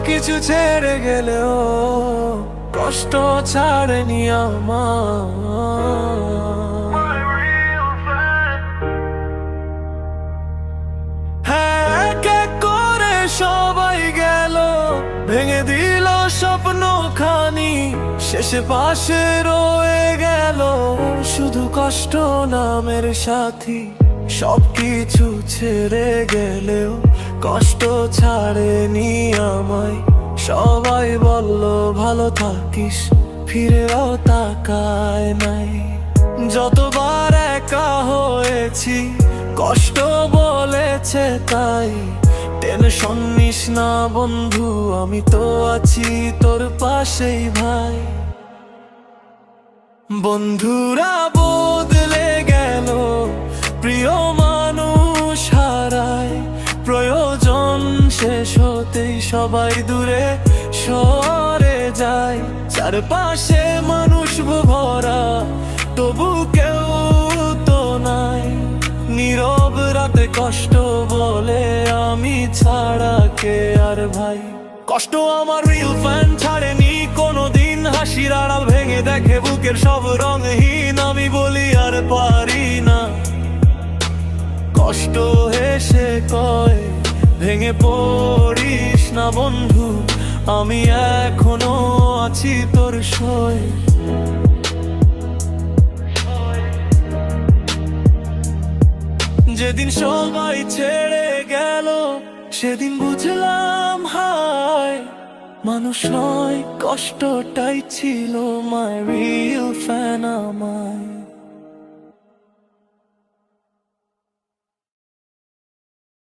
কিছু ছেড়ে গেলেও কষ্ট ছাড়েনি আমার। হ্যাঁ, এক এক করে সবাই গেল, ভেঙে দিল স্বপ্ন খানি, শেষে পাশে রয়ে গেল শুধু কষ্ট নামের সাথী। সবকিছু ছেড়ে গেলেও কষ্ট ছাড়েনি আমায়। সবাই বলল ভালো থাকিস, ফিরেও তাকায় নাই। যতবার একা হয়েছি কষ্ট বলেছে তাই, টেনশন নিস না বন্ধু, আমি তো আছি তোর পাশেই ভাই। বন্ধুরা বদলে গেল, প্রিয় মানুষ হারায়, প্রয়োজন শেষ হতেই সবাই দূরে সরে যায়। চারপাশে মানুষ ভরা, তবু কেউ তো নাই। নীরব রাতে কষ্ট বলে আমি ছাড়া কে আর ভাই। কষ্ট আমার রিল ফ্যান ছাড়েনি কোনোদিন, হাসির আড়াল ভেঙে দেখে বুকের সব রঙহীন। আমি বলি আর পারি না, কষ্ট হেসে কয় ভেঙে পড়িস না বন্ধু, আমি এখনো আছি তোর সয়। যেদিন সবাই ছেড়ে গেল সেদিন বুঝলাম হায়, মানুষ নয় কষ্টটাই ছিল মাই রিল ফ্যান আমায়।